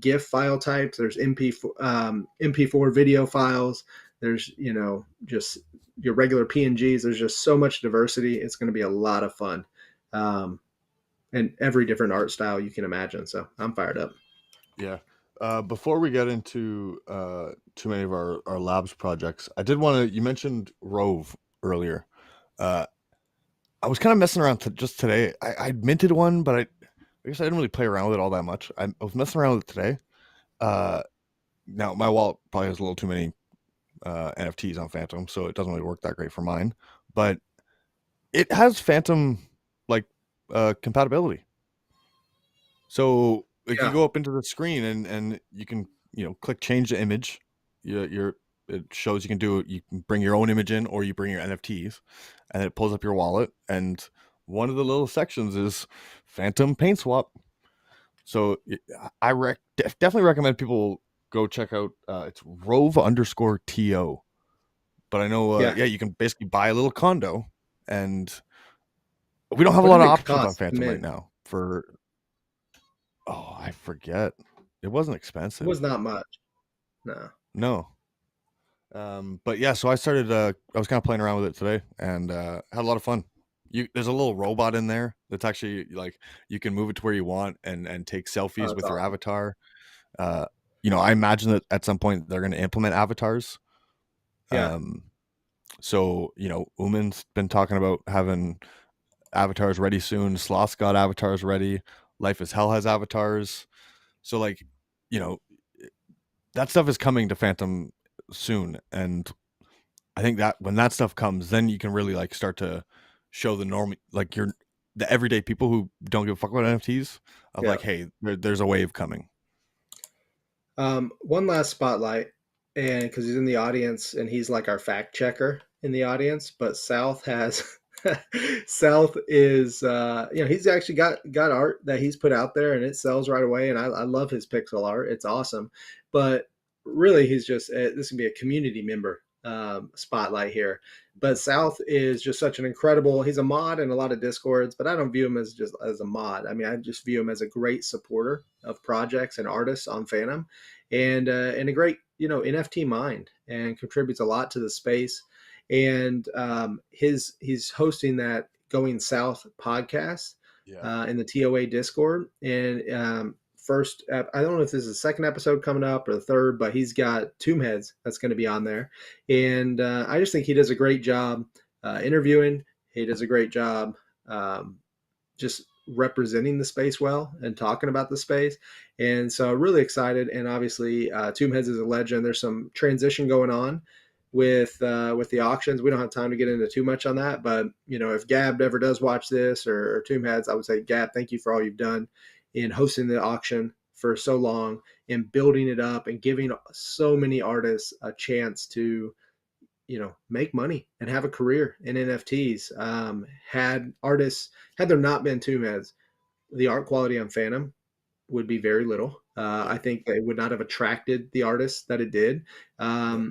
GIF file types, there's MP4 video files, there's just your regular PNGs. There's just so much diversity. It's going to be a lot of fun, um, and every different art style you can imagine. So I'm fired up. yeah. Before we get into too many of our labs projects, I did want to. You mentioned Rove earlier. Uh, I was kind of messing around just today. I minted one, but I guess I didn't really play around with it all that much. I was messing around with it today. Uh, Now my wallet probably has a little too many NFTs on Phantom, so it doesn't really work that great for mine. But it has Phantom like compatibility. So like you Yeah, go up into the screen and you can click change the image. You're it shows you can do it. You can bring your own image in, or you bring your NFTs, and it pulls up your wallet. And one of the little sections is Phantom Paint Swap. So definitely recommend people go check out. It's Rove underscore TO. But I know, yeah. yeah, you can basically buy a little condo, and we don't have a What lot did of it options on cost to Phantom right mint? now. I forget. It wasn't It was expensive. not much. No. No. But yeah, so I started. I was kind of playing around with it today, and had a lot of fun. There's a little robot in there that's actually like you can move it to where you want and take Oh, selfies that's with your awesome. avatar. Uh, I imagine that at some point they're going to implement avatars. Yeah. Um, so Uman's been talking about having avatars ready soon. Sloth's got avatars ready. Life is Hell has avatars. So like, you know, that stuff is coming to Phantom soon, and I think that when that stuff comes, then you can really like start to show the norm, like the everyday people who don't give a fuck about NFTs of Yeah. like, hey, there's a wave coming. One last spotlight, and because he's in the audience and he's like our fact checker in the audience, but South has South is he's actually got art that he's put out there and it sells right away, and I love his pixel art. It's awesome, but really he's just this can be a community member spotlight here. But South is just such an incredible. He's a mod in a lot of discords, but I don't view him as just as a mod. I mean, I just view him as a great supporter of projects and artists on Phantom, and a great NFT mind and contributes a lot to the space. And he's hosting that Going South podcast Yeah. in the TOA Discord. And first, I don't know if this is the second episode coming up or the third, but he's got Tomb Heads that's going to be on there. And I just think he does a great job interviewing. He does a great job um, just representing the space well and talking about the space. And so really excited. And obviously, Tomb Heads is a legend. There's some transition going on with the auctions. We don't have time to get into too much on that, but if Gab ever does watch this or Tomb Heads, I would say, Gab, thank you for all you've done in hosting the auction for so long and building it up and giving so many artists a chance to make money and have a career in NFTs. Had there not been Tomb Heads, the art quality on Phantom would be very little. I Yeah. think that it would not have attracted the artists that it did. Yeah.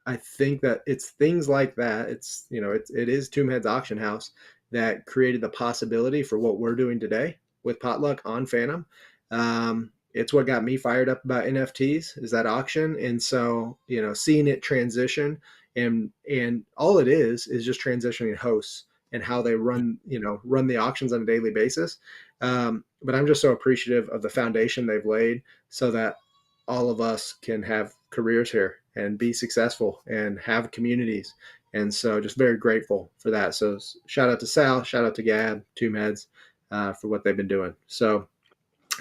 I think that it's things like that. It is Tombhead's auction house that created the possibility for what we're doing today with Potluck on Phantom. It's what got me fired up about NFTs is that auction, and so seeing it transition and all it is just transitioning hosts and how they run the auctions on a daily basis. But I'm just so appreciative of the foundation they've laid so that all of us can have careers here and be successful and have communities. And so just very grateful for that. So shout out to Sal, shout out to Gab, Tomb Heads, for what they've been doing. So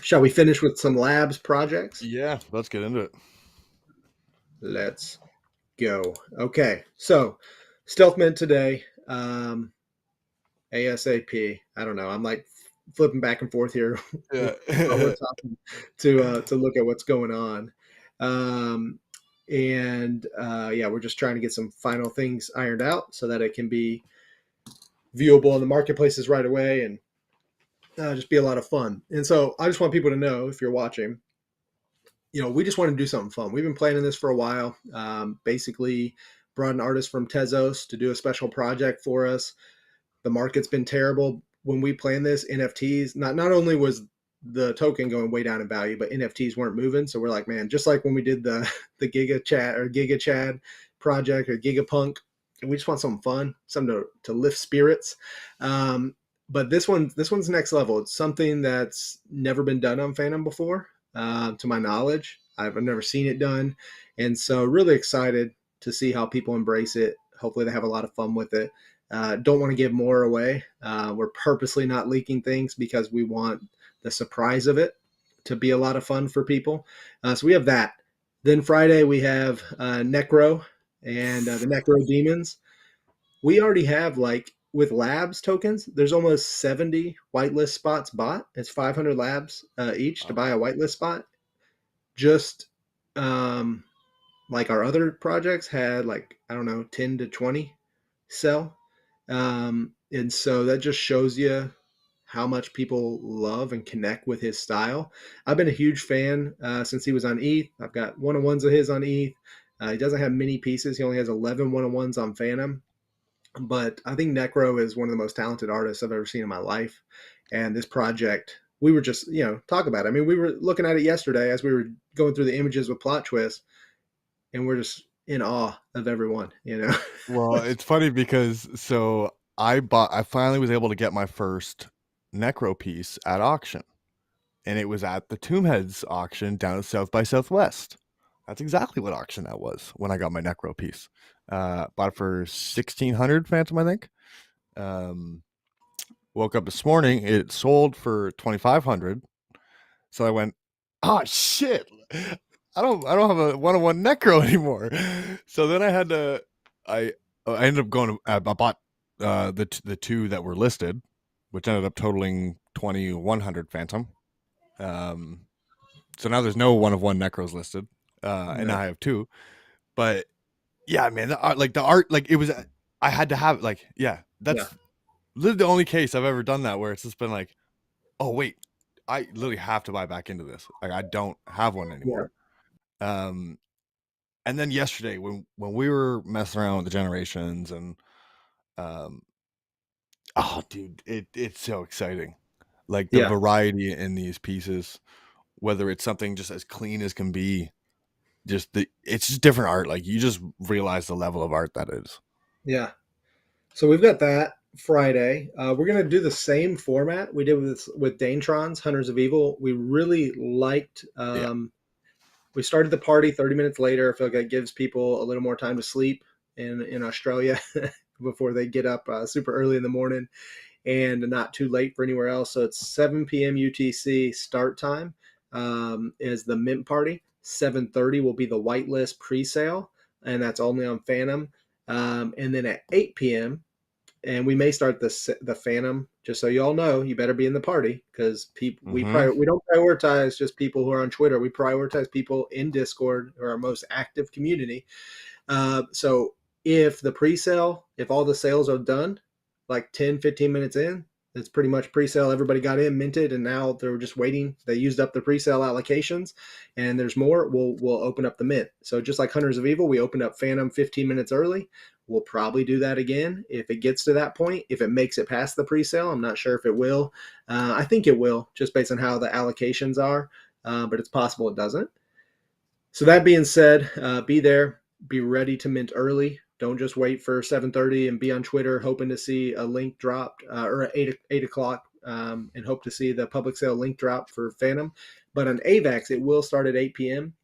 shall we finish with some labs projects? Yeah. Let's get into it. Let's go. Okay. So Stealth Mint today. ASAP. I don't know. I'm like flipping back and forth here while we're Yeah. talking to look at what's going on. Um, and yeah, we're just trying to get some final things ironed out so that it can be viewable in the marketplaces right away and just be a lot of fun. And so I just want people to know if you're watching, we just want to do something fun. We've been planning this for a while. Basically, brought an artist from Tezos to do a special project for us. The market's been terrible. When we planned this, NFTs, not only was the token going way down in value, but NFTs weren't moving. So we're like, man, just like when we did the Giga Chat or Giga Chad project or Gigapunk, we just want something fun, something to lift spirits. But this one's next level. It's something that's never been done on Phantom before, to my knowledge. I've never seen it done, and so really excited to see how people embrace it. Hopefully, they have a lot of fun with it. Don't want to give more away. We're purposely not leaking things because we want the surprise of it to be a lot of fun for people. So we have that. Then Friday we have Necro and the Necro Demons. We already have with labs tokens. There's almost 70 whitelist spots bought. It's 500 labs each to Wow. buy a whitelist spot. Just um, like our other projects had I don't know 10 to 20 sell. And so that just shows you how much people love and connect with his style. I've been a huge fan since he was on ETH. I've got one-on-ones of his on ETH. He doesn't have many pieces. He only has 11 one-on-ones on Phantom. But I think Necro is one of the most talented artists I've ever seen in my life. And this project, we were just, talk about it. I mean, we were looking at it yesterday as we were going through the images with Plot Twist, and we're just in awe of everyone. Well, it's funny because I finally was able to get my first Necro piece at auction, and it was at the Tombheads auction down at South by Southwest. That's exactly what auction that was when I got my Necro piece. Bought it for 1,600 Phantom, I think. Um, Woke up this morning, it sold for 2,500. So I went, oh shit, I don't have a one-on-one Necro anymore. So then I ended up going. I bought the two that were listed, which ended up totaling 2,100 Phantom. Um, so now there's no one-of-one Necros listed, and now No. I have two. But yeah, man, the art, like it was. I had to have yeah, Yeah. that's literally the only case I've ever done that where it's just been like, oh wait, I literally have to buy back into this. Like I don't have one Yeah. anymore. Um, and then yesterday when we were messing around with the generations and um, oh dude, it's so exciting. Like the Yeah. variety in these pieces, whether it's something just as clean as can be, it's just different art. Like you just realize the level of art that is. Yeah. So we've got that Friday. We're gonna do the same format we did with Danetron's Hunters of Evil. We really liked. Yeah. We started the party 30 minutes later. I feel like that gives people a little more time to sleep in Australia before they get up super early in the morning, and not too late for anywhere else. So it's 7 p.m. UTC start time is the mint party. 7:30 will be the whitelist pre-sale, and that's only on Phantom. And then at 8 p.m. and we may start the Phantom. Just so you all know, you better be in the party because people Mm-hmm. we don't prioritize just people who are on Twitter. We prioritize people in Discord or our most active community. So if the pre-sale, if all the sales are done, like 10, 15 minutes in, it's pretty much pre-sale. Everybody got in, minted, and now they're just waiting. They used up the pre-sale allocations, and there's more. We'll open up the mint. So just like Hunters of Evil, we opened up Phantom 15 minutes early. We'll probably do that again if it gets to that point. If it makes it past the pre-sale, I'm not sure if it will. I think it will, just based on how the allocations are, but it's possible it doesn't. So that being said, be there, be ready to mint early. Don't just wait for 7:30 and be on Twitter hoping to see a link dropped or at 8 o'clock and hope to see the public sale link drop for Phantom. But on AVAX, it will start at 8 p.m.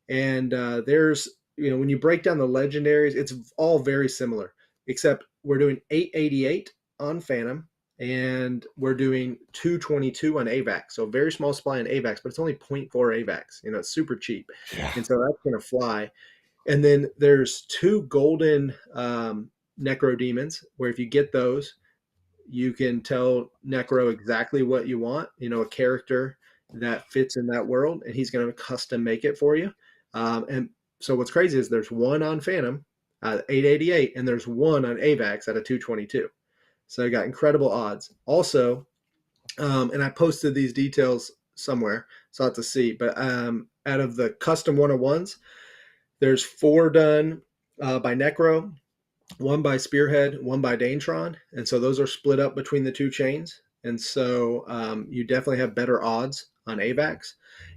And there's, when you break down the legendaries, it's all very similar, except we're doing 888 on Phantom and we're doing 222 on AVAX. So very small supply on AVAX, but it's only zero point 0.4 AVAX. It's super cheap. Yeah. And so that's going to fly. And then there's two golden Necro Demons where if you get those, you can tell Necro exactly what you want, a character that fits in that world, and he's going to custom make it for you. And so what's crazy is there's one on Phantom at 888, and there's one on AVAX at a 222. So I got incredible odds. Also, and I posted these details somewhere, so I have to see. But out of the custom 101s, there's four done by Necro, one by Spearhead, one by Danetron, and so those are split up between the two chains. And so you definitely have better odds on AVAX.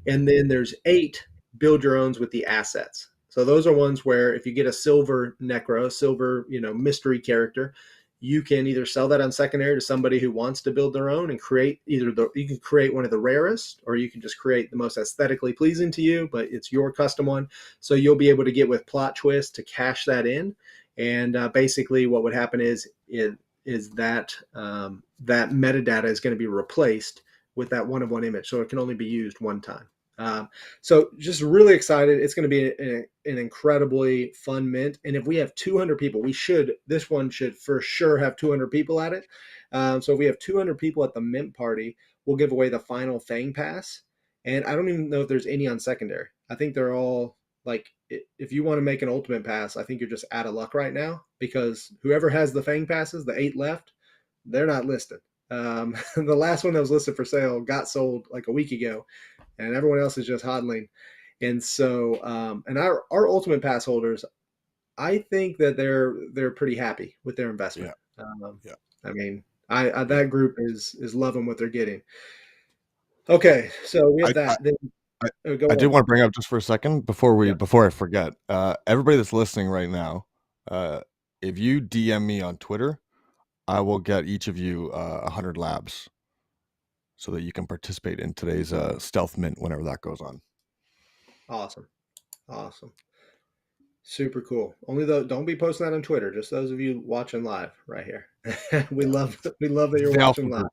And then there's 8 build your owns with the assets. So those are ones where if you get a silver Necro, silver mystery character, you can either sell that on secondary to somebody who wants to build their own and create you can create one of the rarest, or you can just create the most aesthetically pleasing to you, but it's your custom one. So you'll be able to get with plot twist to cash that in. And basically, what would happen is that that metadata is going to be replaced with that one-of-one image, so it can only be used one time. So just really excited. It's going to be an incredibly fun mint. And if we have 200 people, this one should for sure have 200 people at it. So if we have 200 people at the mint party, we'll give away the final Fang Pass. And I don't even know if there's any on secondary. I think they're all like, if you want to make an ultimate pass, I think you're just out of luck right now because whoever has the Fang Passes, the 8 left, they're not listed. The last one that was listed for sale got sold like a week ago, and everyone else is just hodling. And so, and our ultimate pass holders, I think that they're pretty happy with their investment. Yeah. Yeah. I mean, Yeah. that group is loving what they're getting. Okay, so we I have I that. Then I, go I did on. want to bring up just for a second Yeah, before I forget. Everybody that's listening right now, uh, if you DM me on Twitter, I will get each of you 100 labs so that you can participate in today's stealth mint whenever that goes on. awesome, awesome. Super cool. Only though, don't be posting that on Twitter. Just those of you watching live right here. we Yeah. love that you're The watching alpha live. group.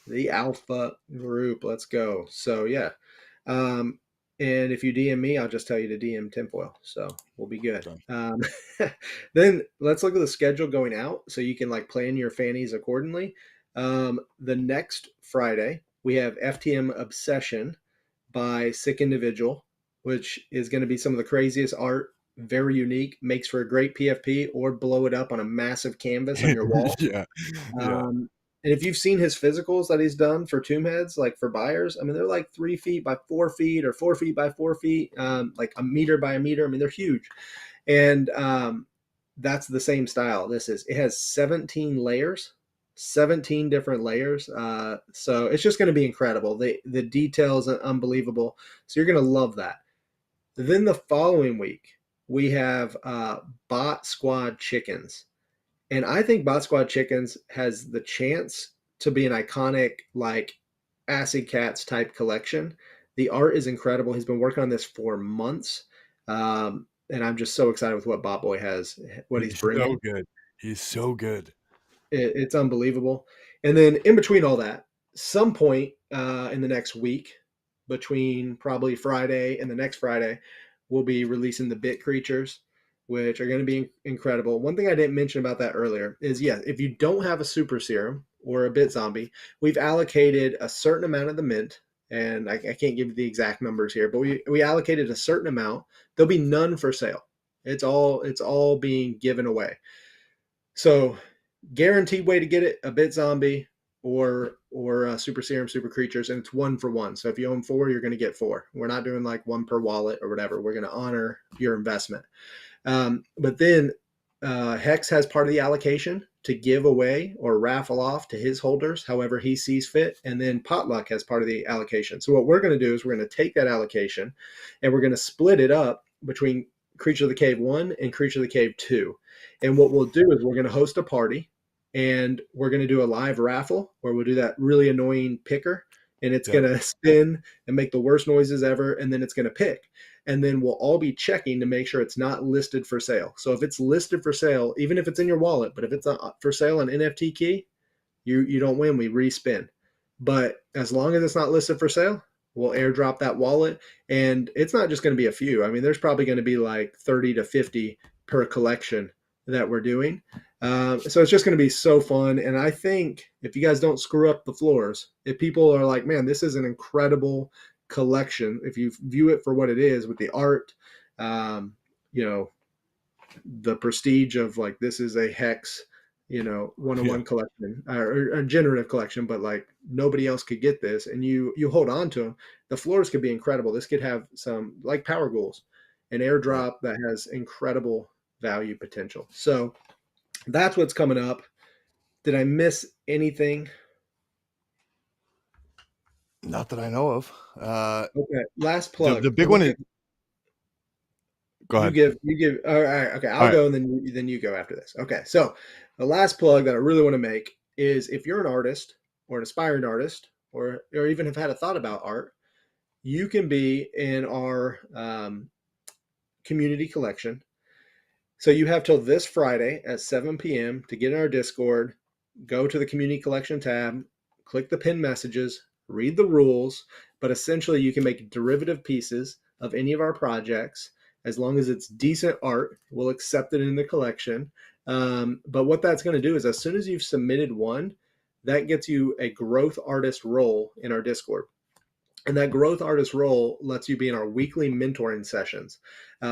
The Alpha group. Let's go. So yeah. Um, and if you DM me, I'll just tell you to DM Tinfoil. So we'll be good. Done. Then let's look at the schedule going out so you can like plan your fannies accordingly. The next Friday, we have FTM Obsession by Sick Individual, which is going to be some of the craziest art. Very unique, makes for a great PFP or blow it up on a massive canvas on your wall. Yeah. Yeah. And if you've seen his physicals that he's done for tomb heads, like for buyers, I mean, they're like 3 feet by 4 feet or 4 feet by 4 feet, like a meter by a meter. I mean, they're huge. And that's the same style. It has 17 layers, 17 different layers. So it's just going to be incredible. The details are unbelievable. So you're going to love that. Then the following week, we have Bot Squad Chickens. And I think Bot Squad Chickens has the chance to be an iconic, like, Acid Cats type collection. The art is incredible. He's been working on this for months. And I'm just so excited with what Bot Boy has, what he's He's so bringing. good. He's so good. It's unbelievable. And then in between all that, some point in the next week, between probably Friday and the next Friday, we'll be releasing the Bit Creatures, which are going to be incredible. One thing I didn't mention about that earlier is, yes, if you don't have a Super Serum or a Bit Zombie, we've allocated a certain amount of the mint. And I can't give you the exact numbers here, but we allocated a certain amount. There'll be none for sale. It's all being given away. So guaranteed way to get it: a Bit Zombie or Super Serum, Super Creatures, and it's 1 for 1. So if you own 4, you're going to get 4. We're not doing like one per wallet or whatever. We're going to honor your investment. But then Hex has part of the allocation to give away or raffle off to his holders however he sees fit. And then Potluck has part of the allocation. So what we're going to do is we're going to take that allocation and we're going to split it up between Creature of the Cave 1 and Creature of the Cave 2. And what we'll do is we're going to host a party and we're going to do a live raffle where we'll do that really annoying picker, and it's Yep. going to spin and make the worst noises ever, and then it's going to pick, and then we'll all be checking to make sure it's not listed for sale. So if it's listed for sale, even if it's in your wallet, but if it's for sale on NFT key, you don't win. We respin. But as long as it's not listed for sale, we'll airdrop that wallet. And it's not just going to be a few. I mean, there's probably going to be like 30 to 50 per collection that we're doing. So it's just going to be so fun. And I think if you guys don't screw up the floors, if people are like, man, this is an incredible collection, if you view it for what it is with the art, um, you know, the prestige of like, this is a Hex, Yeah. one-on-one collection or a generative collection, but like nobody else could get this, and you hold on to them. The floors could be incredible. This could have some like Power Ghouls, an Right. airdrop that has incredible value potential. So that's what's coming up. Did I miss anything? Not that I know of. Okay, last The plug, big and we'll one is get go ahead. you give. All right, okay, All I'll right. go, and then you go after this. Okay, so the last plug that I really want to make is, if you're an artist or an aspiring artist, or even have had a thought about art, you can be in our community collection. So you have till this Friday at 7 p.m. to get in our Discord, go to the community collection tab, click the pin messages, read the rules, but essentially you can make derivative pieces of any of our projects. As long as it's decent art, we'll accept it in the collection. But what that's going to do is, as soon as you've submitted one, that gets you a growth artist role in our Discord. And that growth artist role lets you be in our weekly mentoring sessions.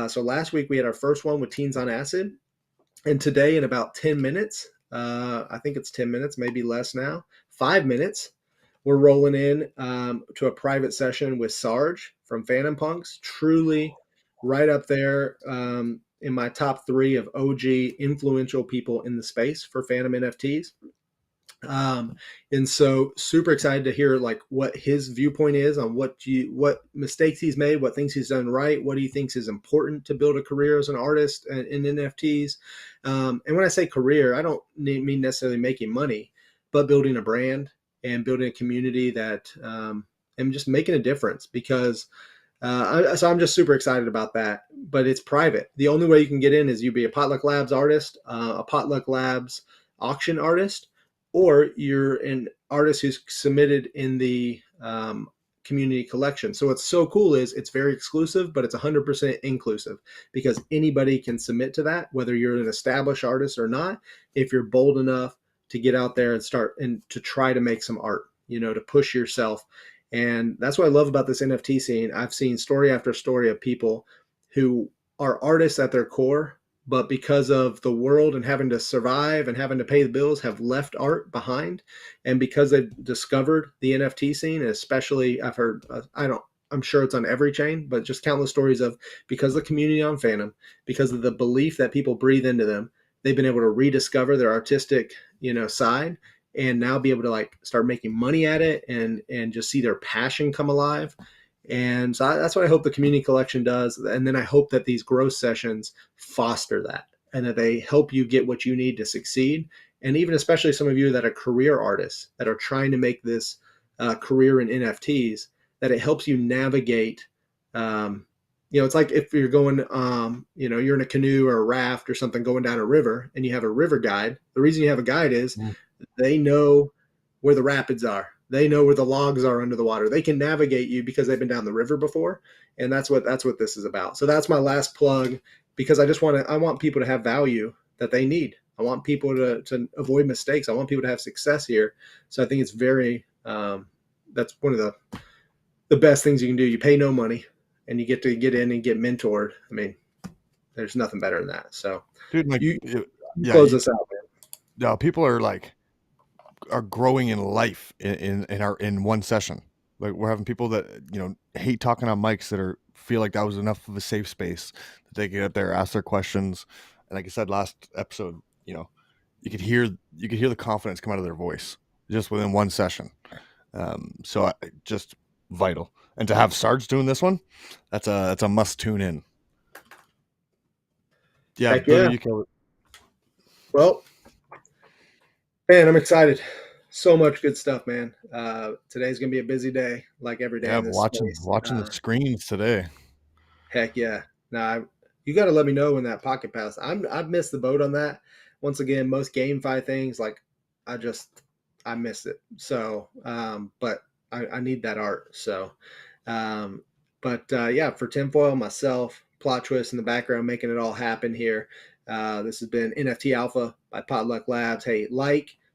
So last week we had our first one with Teens on Acid, and today, in about 10 minutes, I think it's 10 minutes, maybe less now, 5 minutes, we're rolling in to a private session with Sarge from Phantom Punks. Truly right up there in my top 3 of OG influential people in the space for Phantom NFTs. um, and so super excited to hear like what his viewpoint is on what mistakes he's made, what things he's done right, what he thinks is important to build a career as an artist in NFTs. And when I say career, I don't mean necessarily making money, but building a brand and building a community that and just making a difference. Because so I'm just super excited about that. But it's private. The only way you can get in is you be a Potluck Labs artist, a Potluck Labs auction artist, or you're an artist who's submitted in the community collection. So what's so cool is it's very exclusive, but it's 100% inclusive, because anybody can submit to that, whether you're an established artist or not, if you're bold enough to get out there and start and to try to make some art, to push yourself. And that's what I love about this NFT scene. I've seen story after story of people who are artists at their core, but because of the world and having to survive and having to pay the bills, have left art behind. And because they've discovered the NFT scene, and especially I've heard, I'm sure it's on every chain, but just countless stories of, because of the community on Phantom, because of the belief that people breathe into them, they've been able to rediscover their artistic, side, and now be able to like start making money at it, and just see their passion come alive. And so that's what I hope the community collection does. And then I hope that these growth sessions foster that, and that they help you get what you need to succeed. And even especially some of you that are career artists that are trying to make this career in NFTs, that it helps you navigate. It's like if you're going, you're in a canoe or a raft or something going down a river and you have a river guide. The reason you have a guide is they know where the rapids are. They know where the logs are under the water. They can navigate you because they've been down the river before, and that's what this is about. So that's my last plug, because I want people to have value that they need. I want people to avoid mistakes. I want people to have success here. So I think it's very that's one of the best things you can do. You pay no money, and you get to get in and get mentored. I mean, there's nothing better than that. So, dude. Like, you yeah, close this out, man. no, people are growing in life in one session. Like, we're having people that hate talking on mics that feel like that was enough of a safe space that they get up there, ask their questions, and like I said last episode, you could hear the confidence come out of their voice just within one session. So just vital, and to have Sarge doing this one, that's a must tune in. Yeah, Heck Voodoo, yeah. you can. Well, man, I'm excited. So much good stuff, man. Today's gonna be a busy day, like every day Yeah, in this watching space. watching the screens today. Heck yeah. Now, you got to let me know when that pocket pass. I've missed the boat on that. Once again, most GameFi things, like I just I missed it. So, but I need that art. So, um, yeah, for Tinfoil, myself, Plot Twist in the background, making it all happen here. This has been NFT Alpha by Potluck Labs. Hey,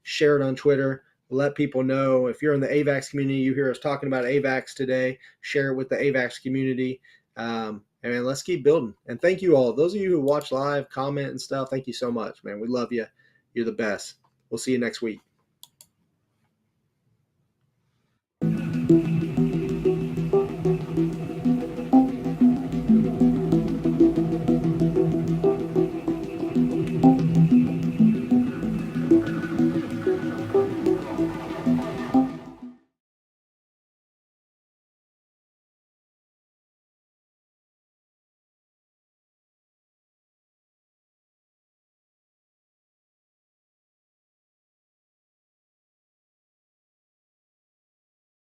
share it on Twitter. Let people know if you're in the AVAX community, you hear us talking about AVAX today, share it with the AVAX community. And let's keep building. And thank you all. Those of you who watch live, comment and stuff, thank you so much, man. We love you. You're the best. We'll see you next week.